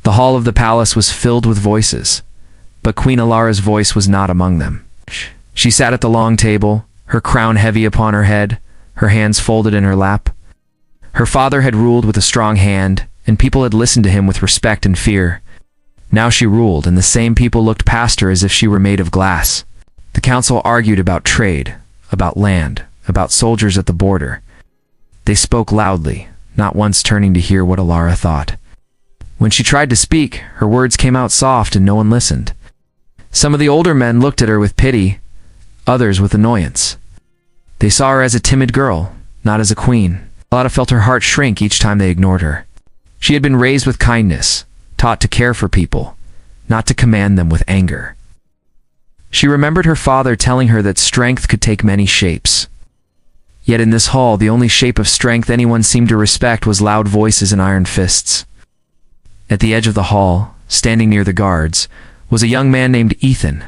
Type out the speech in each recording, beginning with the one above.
The hall of the palace was filled with voices, but Queen Alara's voice was not among them. She sat at the long table, her crown heavy upon her head, her hands folded in her lap. Her father had ruled with a strong hand, and people had listened to him with respect and fear. Now she ruled, and the same people looked past her as if she were made of glass. The council argued about trade, about land, about soldiers at the border. They spoke loudly, not once turning to hear what Alara thought. When she tried to speak, her words came out soft and no one listened. Some of the older men looked at her with pity, others with annoyance. They saw her as a timid girl, not as a queen. Alara felt her heart shrink each time they ignored her. She had been raised with kindness, taught to care for people, not to command them with anger. She remembered her father telling her that strength could take many shapes. Yet in this hall, the only shape of strength anyone seemed to respect was loud voices and iron fists. At the edge of the hall, standing near the guards, was a young man named Ethan.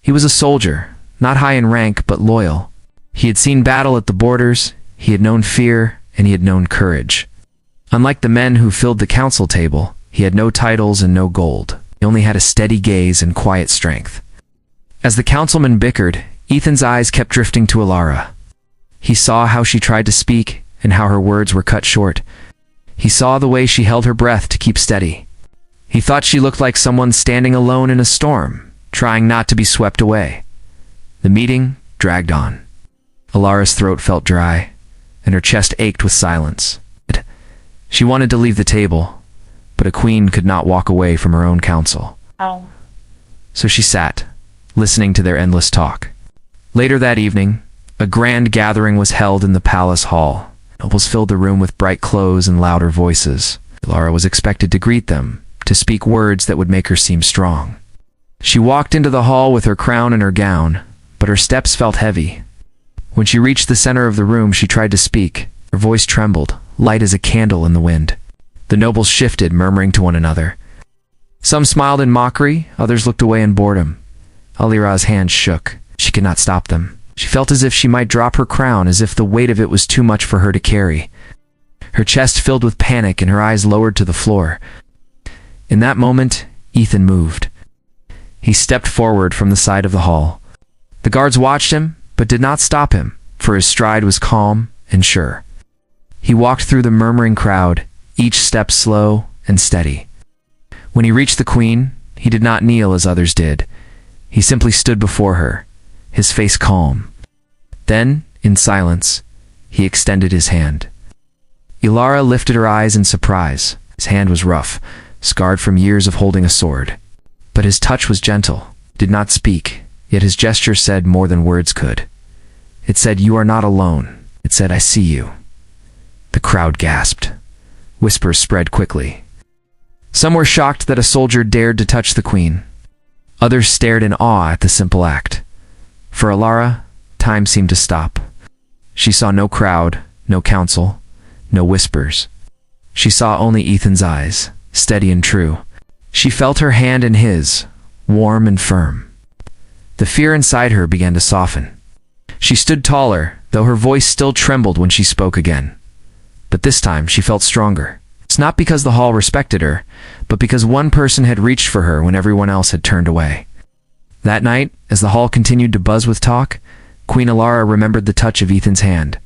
He was a soldier, not high in rank but loyal. He had seen battle at the borders, he had known fear, and he had known courage. Unlike the men who filled the council table, he had no titles and no gold. He only had a steady gaze and quiet strength. As the councilmen bickered, Ethan's eyes kept drifting to Alara. He saw how she tried to speak and how her words were cut short. He saw the way she held her breath to keep steady. He thought she looked like someone standing alone in a storm, trying not to be swept away. The meeting dragged on. Alara's throat felt dry, and her chest ached with silence. She wanted to leave the table, but a queen could not walk away from her own council. Oh. So she sat, listening to their endless talk. Later that evening, a grand gathering was held in the palace hall. Nobles filled the room with bright clothes and louder voices. Alara was expected to greet them, to speak words that would make her seem strong. She walked into the hall with her crown and her gown, but her steps felt heavy. When she reached the center of the room, she tried to speak. Her voice trembled, light as a candle in the wind. The nobles shifted, murmuring to one another. Some smiled in mockery, others looked away in boredom. Alira's hands shook. She could not stop them. She felt as if she might drop her crown, as if the weight of it was too much for her to carry. Her chest filled with panic and her eyes lowered to the floor. In that moment, Ethan moved. He stepped forward from the side of the hall. The guards watched him, but did not stop him, for his stride was calm and sure. He walked through the murmuring crowd, each step slow and steady. When he reached the queen, he did not kneel as others did. He simply stood before her, his face calm. Then, in silence, he extended his hand. Alara lifted her eyes in surprise. His hand was rough, scarred from years of holding a sword. But his touch was gentle, did not speak, yet his gesture said more than words could. It said, "You are not alone." It said, "I see you." The crowd gasped. Whispers spread quickly. Some were shocked that a soldier dared to touch the queen. Others stared in awe at the simple act. For Alara, time seemed to stop. She saw no crowd, no council, no whispers. She saw only Ethan's eyes, steady and true. She felt her hand in his, warm and firm. The fear inside her began to soften. She stood taller, though her voice still trembled when she spoke again. But this time she felt stronger. It's not because the hall respected her, but because one person had reached for her when everyone else had turned away. That night, as the hall continued to buzz with talk, Queen Alara remembered the touch of Ethan's hand.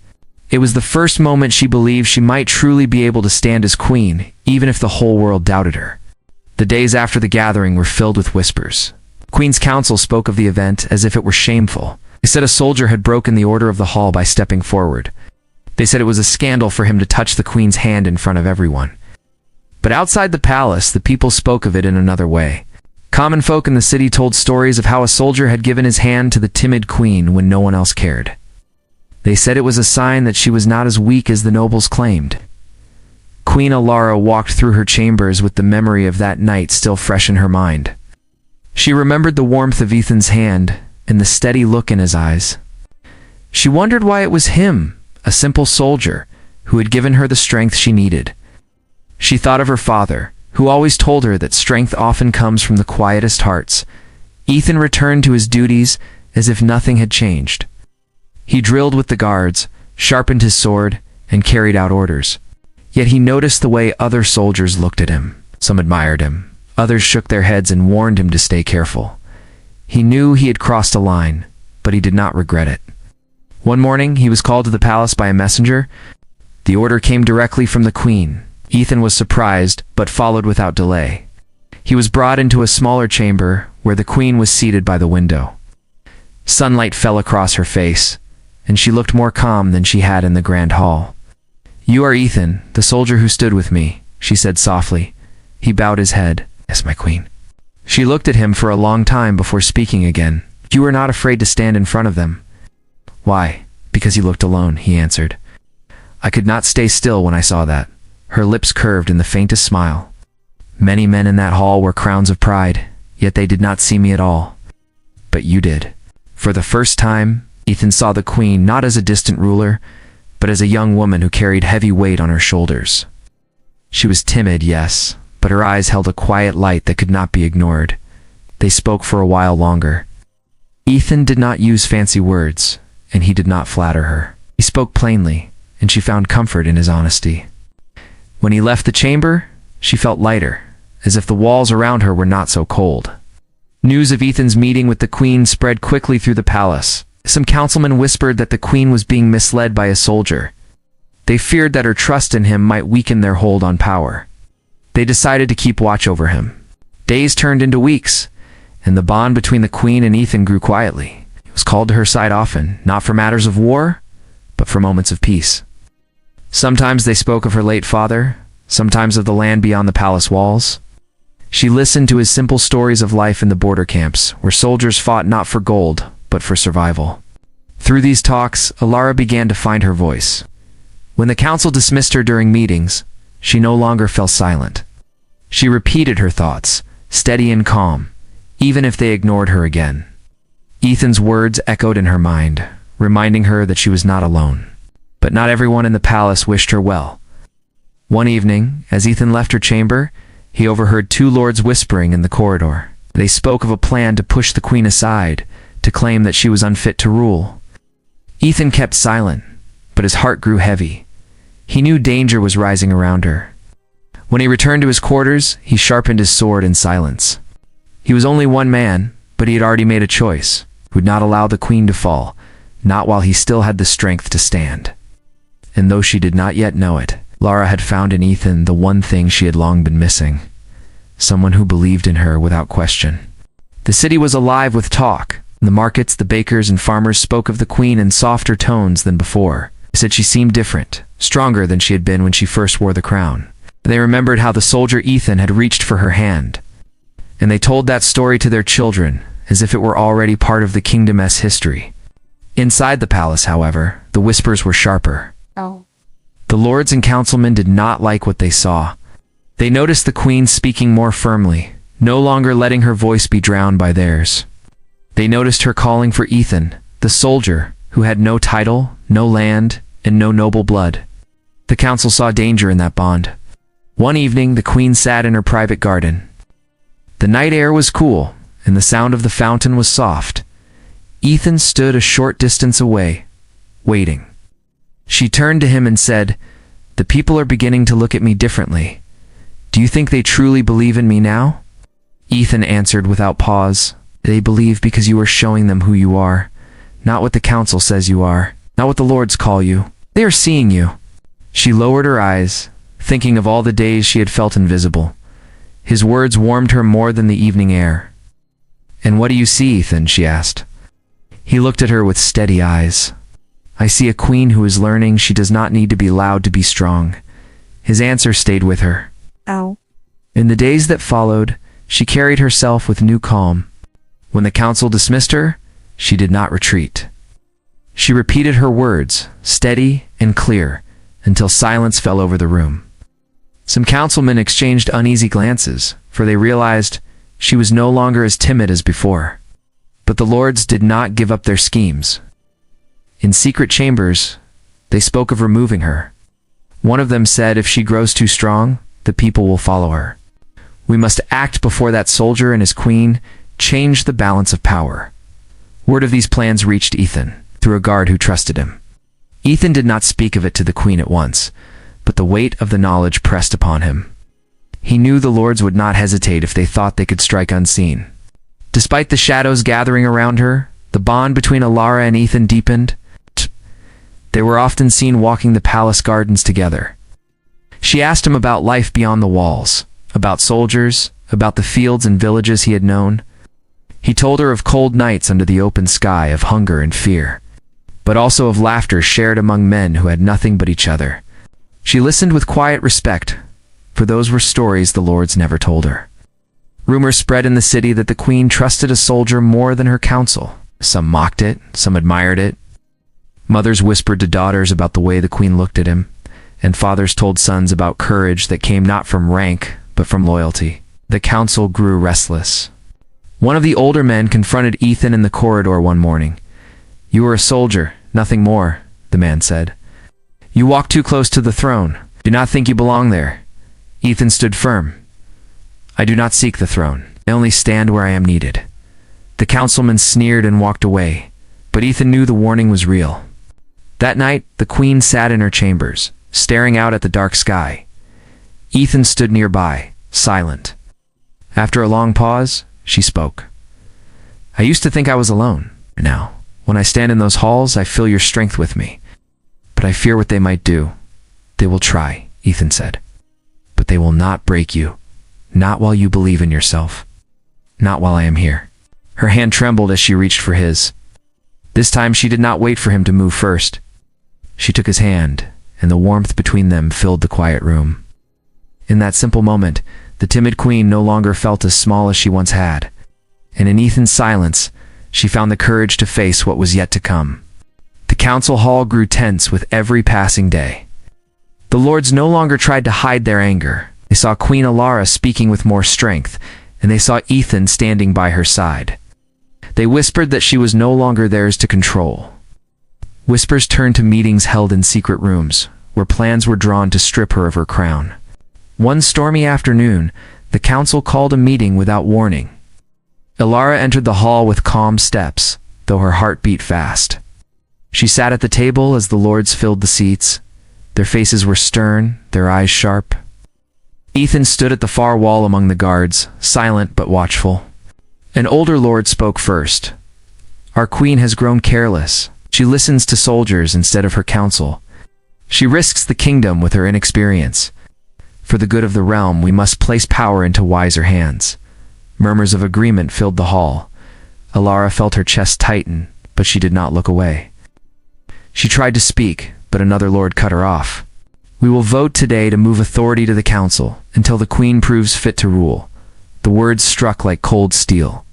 It was the first moment she believed she might truly be able to stand as queen, even if the whole world doubted her. The days after the gathering were filled with whispers. Queen's council spoke of the event as if it were shameful. They said a soldier had broken the order of the hall by stepping forward. They said it was a scandal for him to touch the queen's hand in front of everyone. But outside the palace, the people spoke of it in another way. Common folk in the city told stories of how a soldier had given his hand to the timid queen when no one else cared. They said it was a sign that she was not as weak as the nobles claimed. Queen Alara walked through her chambers with the memory of that night still fresh in her mind. She remembered the warmth of Ethan's hand and the steady look in his eyes. She wondered why it was him, a simple soldier, who had given her the strength she needed. She thought of her father, who always told her that strength often comes from the quietest hearts. Ethan returned to his duties as if nothing had changed. He drilled with the guards, sharpened his sword, and carried out orders. Yet he noticed the way other soldiers looked at him. Some admired him. Others shook their heads and warned him to stay careful. He knew he had crossed a line, but he did not regret it. One morning, he was called to the palace by a messenger. The order came directly from the queen. Ethan was surprised, but followed without delay. He was brought into a smaller chamber, where the queen was seated by the window. Sunlight fell across her face, and she looked more calm than she had in the grand hall. "You are Ethan, the soldier who stood with me," she said softly. He bowed his head. "Yes, my queen." She looked at him for a long time before speaking again. "You were not afraid to stand in front of them." "Why?" "Because he looked alone," he answered. "I could not stay still when I saw that." Her lips curved in the faintest smile. "Many men in that hall wore crowns of pride, yet they did not see me at all. But you did." For the first time, Ethan saw the queen not as a distant ruler, but as a young woman who carried heavy weight on her shoulders. She was timid, yes, but her eyes held a quiet light that could not be ignored. They spoke for a while longer. Ethan did not use fancy words, and he did not flatter her. He spoke plainly, and she found comfort in his honesty. When he left the chamber, she felt lighter, as if the walls around her were not so cold. News of Ethan's meeting with the queen spread quickly through the palace. Some councilmen whispered that the queen was being misled by a soldier. They feared that her trust in him might weaken their hold on power. They decided to keep watch over him. Days turned into weeks, and the bond between the queen and Ethan grew quietly. He was called to her side often, not for matters of war, but for moments of peace. Sometimes they spoke of her late father, sometimes of the land beyond the palace walls. She listened to his simple stories of life in the border camps, where soldiers fought not for gold, but for survival. Through these talks, Alara began to find her voice. When the council dismissed her during meetings, she no longer fell silent. She repeated her thoughts, steady and calm, even if they ignored her again. Ethan's words echoed in her mind, reminding her that she was not alone. But not everyone in the palace wished her well. One evening, as Ethan left her chamber, he overheard two lords whispering in the corridor. They spoke of a plan to push the queen aside, to claim that she was unfit to rule. Ethan kept silent, but his heart grew heavy. He knew danger was rising around her. When he returned to his quarters, he sharpened his sword in silence. He was only one man, but he had already made a choice. He would not allow the queen to fall, not while he still had the strength to stand. And though she did not yet know it, Lara had found in Ethan the one thing she had long been missing. Someone who believed in her without question. The city was alive with talk. In the markets, the bakers and farmers spoke of the queen in softer tones than before. They said she seemed different, stronger than she had been when she first wore the crown. They remembered how the soldier Ethan had reached for her hand. And they told that story to their children, as if it were already part of the kingdom's history. Inside the palace, however, the whispers were sharper. Oh. The lords and councilmen did not like what they saw. They noticed the queen speaking more firmly, no longer letting her voice be drowned by theirs. They noticed her calling for Ethan, the soldier, who had no title, no land, and no noble blood. The council saw danger in that bond. One evening, the queen sat in her private garden. The night air was cool, and the sound of the fountain was soft. Ethan stood a short distance away, waiting. She turned to him and said, "The people are beginning to look at me differently. Do you think they truly believe in me now?" Ethan answered without pause, "They believe because you are showing them who you are, not what the council says you are, not what the lords call you. They are seeing you." She lowered her eyes, thinking of all the days she had felt invisible. His words warmed her more than the evening air. "And what do you see, Ethan?" she asked. He looked at her with steady eyes. "I see a queen who is learning she does not need to be loud to be strong." His answer stayed with her. Ow. In the days that followed, she carried herself with new calm. When the council dismissed her, she did not retreat. She repeated her words, steady and clear, until silence fell over the room. Some councilmen exchanged uneasy glances, for they realized she was no longer as timid as before. But the lords did not give up their schemes. In secret chambers, they spoke of removing her. One of them said if she grows too strong, the people will follow her. We must act before that soldier and his queen change the balance of power. Word of these plans reached Ethan, through a guard who trusted him. Ethan did not speak of it to the queen at once, but the weight of the knowledge pressed upon him. He knew the lords would not hesitate if they thought they could strike unseen. Despite the shadows gathering around her, the bond between Alara and Ethan deepened. They were often seen walking the palace gardens together. She asked him about life beyond the walls, about soldiers, about the fields and villages he had known. He told her of cold nights under the open sky, of hunger and fear, but also of laughter shared among men who had nothing but each other. She listened with quiet respect, for those were stories the lords never told her. Rumors spread in the city that the queen trusted a soldier more than her council. Some mocked it, some admired it. Mothers whispered to daughters about the way the queen looked at him, and fathers told sons about courage that came not from rank, but from loyalty. The council grew restless. One of the older men confronted Ethan in the corridor one morning. "You are a soldier, nothing more," the man said. "You walk too close to the throne. Do not think you belong there." Ethan stood firm. "I do not seek the throne. I only stand where I am needed." The councilman sneered and walked away, but Ethan knew the warning was real. That night, the queen sat in her chambers, staring out at the dark sky. Ethan stood nearby, silent. After a long pause, she spoke. "I used to think I was alone. Now, when I stand in those halls, I feel your strength with me. But I fear what they might do." "They will try," Ethan said. "But they will not break you. Not while you believe in yourself. Not while I am here." Her hand trembled as she reached for his. This time she did not wait for him to move first. She took his hand, and the warmth between them filled the quiet room. In that simple moment, the timid queen no longer felt as small as she once had, and in Ethan's silence, she found the courage to face what was yet to come. The council hall grew tense with every passing day. The lords no longer tried to hide their anger. They saw Queen Alara speaking with more strength, and they saw Ethan standing by her side. They whispered that she was no longer theirs to control. Whispers turned to meetings held in secret rooms, where plans were drawn to strip her of her crown. One stormy afternoon, the council called a meeting without warning. Alara entered the hall with calm steps, though her heart beat fast. She sat at the table as the lords filled the seats. Their faces were stern, their eyes sharp. Ethan stood at the far wall among the guards, silent but watchful. An older lord spoke first. "Our queen has grown careless. She listens to soldiers instead of her council. She risks the kingdom with her inexperience. For the good of the realm, we must place power into wiser hands." Murmurs of agreement filled the hall. Alara felt her chest tighten, but she did not look away. She tried to speak, but another lord cut her off. "We will vote today to move authority to the council until the queen proves fit to rule." The words struck like cold steel.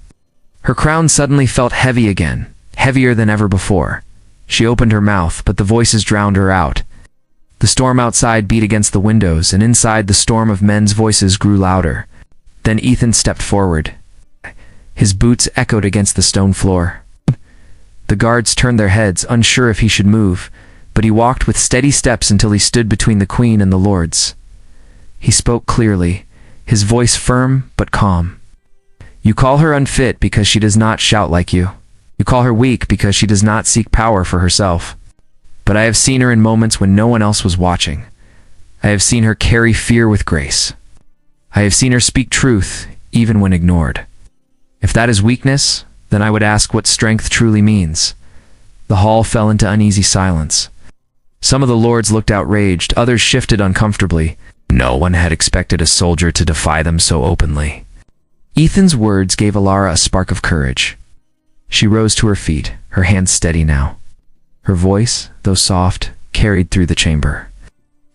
Her crown suddenly felt heavy again, heavier than ever before. She opened her mouth, but the voices drowned her out. The storm outside beat against the windows, and inside the storm of men's voices grew louder. Then Ethan stepped forward. His boots echoed against the stone floor. The guards turned their heads, unsure if he should move, but he walked with steady steps until he stood between the queen and the lords. He spoke clearly, his voice firm but calm. "You call her unfit because she does not shout like you. You call her weak because she does not seek power for herself. But I have seen her in moments when no one else was watching. I have seen her carry fear with grace. I have seen her speak truth, even when ignored. If that is weakness, then I would ask what strength truly means." The hall fell into uneasy silence. Some of the lords looked outraged, others shifted uncomfortably. No one had expected a soldier to defy them so openly. Ethan's words gave Alara a spark of courage. She rose to her feet, her hands steady now. Her voice, though soft, carried through the chamber.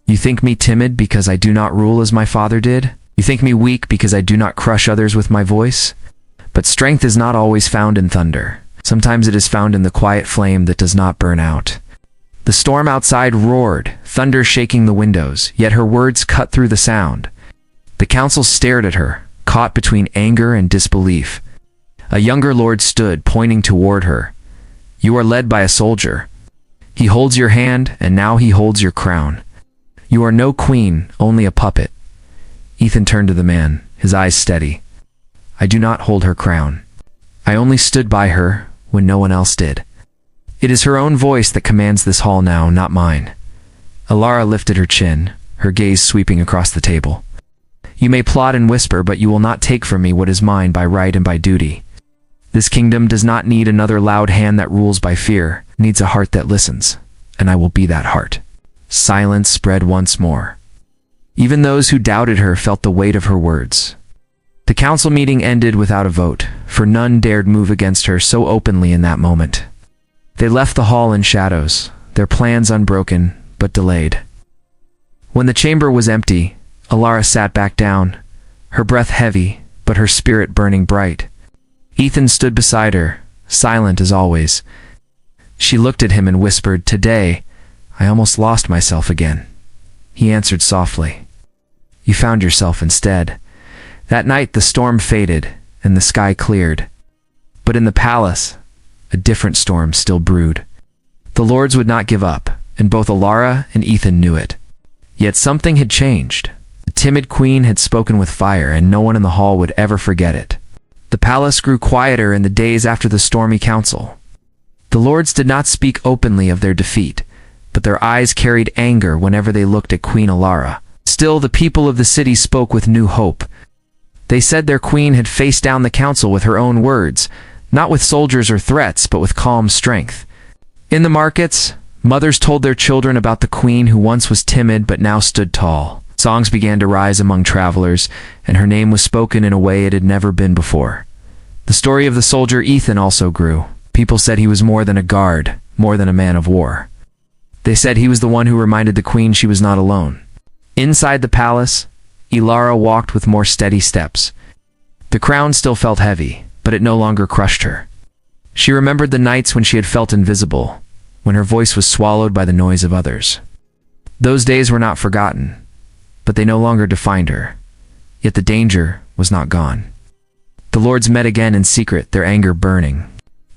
"You think me timid because I do not rule as my father did? You think me weak because I do not crush others with my voice? But strength is not always found in thunder. Sometimes it is found in the quiet flame that does not burn out." The storm outside roared, thunder shaking the windows, yet her words cut through the sound. The council stared at her, caught between anger and disbelief. A younger lord stood, pointing toward her. "You are led by a soldier. He holds your hand, and now he holds your crown. You are no queen, only a puppet." Ethan turned to the man, his eyes steady. "I do not hold her crown. I only stood by her when no one else did. It is her own voice that commands this hall now, not mine." Alara lifted her chin, her gaze sweeping across the table. You may plot and whisper, but you will not take from me what is mine by right and by duty. This kingdom does not need another loud hand that rules by fear, it needs a heart that listens, and I will be that heart." Silence spread once more. Even those who doubted her felt the weight of her words. The council meeting ended without a vote, for none dared move against her so openly in that moment. They left the hall in shadows, their plans unbroken, but delayed. When the chamber was empty, Alara sat back down, her breath heavy, but her spirit burning bright. Ethan stood beside her, silent as always. She looked at him and whispered, "Today, I almost lost myself again." He answered softly, "You found yourself instead." That night the storm faded, and the sky cleared. But in the palace, a different storm still brewed. The lords would not give up, and both Alara and Ethan knew it. Yet something had changed. The timid queen had spoken with fire, and no one in the hall would ever forget it. The palace grew quieter in the days after the stormy council. The lords did not speak openly of their defeat, but their eyes carried anger whenever they looked at Queen Alara. Still, the people of the city spoke with new hope. They said their queen had faced down the council with her own words, not with soldiers or threats, but with calm strength. In the markets, mothers told their children about the queen who once was timid but now stood tall. Songs began to rise among travelers, and her name was spoken in a way it had never been before. The story of the soldier Ethan also grew. People said he was more than a guard, more than a man of war. They said he was the one who reminded the queen she was not alone. Inside the palace, Alara walked with more steady steps. The crown still felt heavy, but it no longer crushed her. She remembered the nights when she had felt invisible, when her voice was swallowed by the noise of others. Those days were not forgotten, but they no longer defined her. Yet the danger was not gone. The lords met again in secret, their anger burning.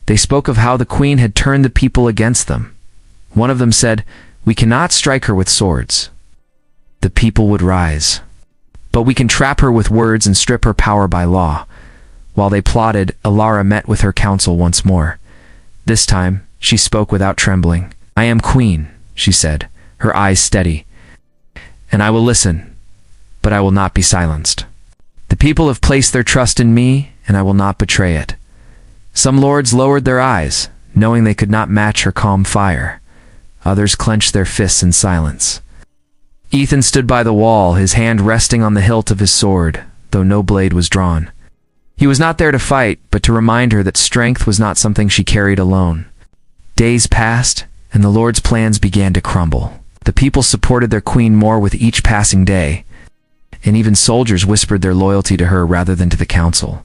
They spoke of how the queen had turned the people against them. One of them said, "We cannot strike her with swords. The people would rise. But we can trap her with words and strip her power by law." While they plotted, Alara met with her council once more. This time, she spoke without trembling. "I am queen," she said, her eyes steady. "And I will listen, but I will not be silenced. The people have placed their trust in me, and I will not betray it." Some lords lowered their eyes, knowing they could not match her calm fire. Others clenched their fists in silence. Ethan stood by the wall, his hand resting on the hilt of his sword, though no blade was drawn. He was not there to fight, but to remind her that strength was not something she carried alone. Days passed, and the lords' plans began to crumble. The people supported their queen more with each passing day, and even soldiers whispered their loyalty to her rather than to the council.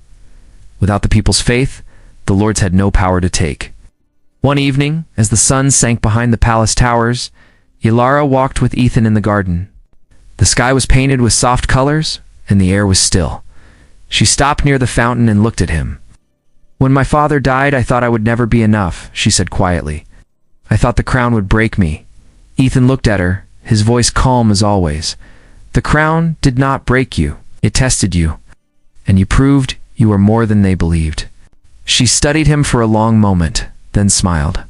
Without the people's faith, the lords had no power to take. One evening, as the sun sank behind the palace towers, Alara walked with Ethan in the garden. The sky was painted with soft colors, and the air was still. She stopped near the fountain and looked at him. "When my father died, I thought I would never be enough," she said quietly. "I thought the crown would break me." Ethan looked at her, his voice calm as always. "The crown did not break you. It tested you, and you proved you were more than they believed." She studied him for a long moment, then smiled.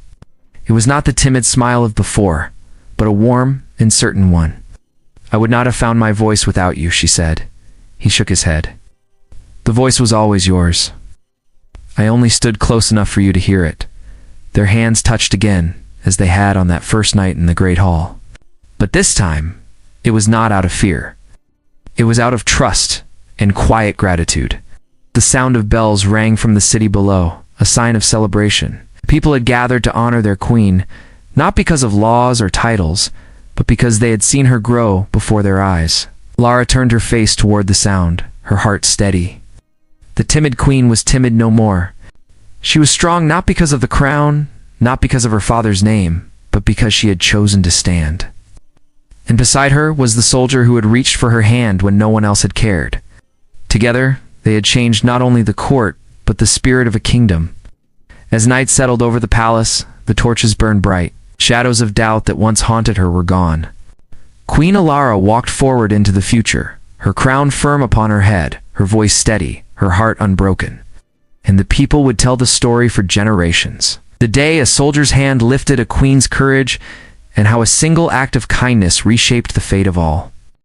It was not the timid smile of before, but a warm and certain one. "I would not have found my voice without you," she said. He shook his head. "The voice was always yours. I only stood close enough for you to hear it." Their hands touched again, as they had on that first night in the great hall. But this time, it was not out of fear. It was out of trust and quiet gratitude. The sound of bells rang from the city below, a sign of celebration. People had gathered to honor their queen, not because of laws or titles, but because they had seen her grow before their eyes. Alara turned her face toward the sound, her heart steady. The timid queen was timid no more. She was strong not because of the crown, not because of her father's name, but because she had chosen to stand. And beside her was the soldier who had reached for her hand when no one else had cared. Together, they had changed not only the court, but the spirit of a kingdom. As night settled over the palace, the torches burned bright. Shadows of doubt that once haunted her were gone. Queen Alara walked forward into the future, her crown firm upon her head, her voice steady, her heart unbroken. And the people would tell the story for generations. The day a soldier's hand lifted a queen's courage, and how a single act of kindness reshaped the fate of all.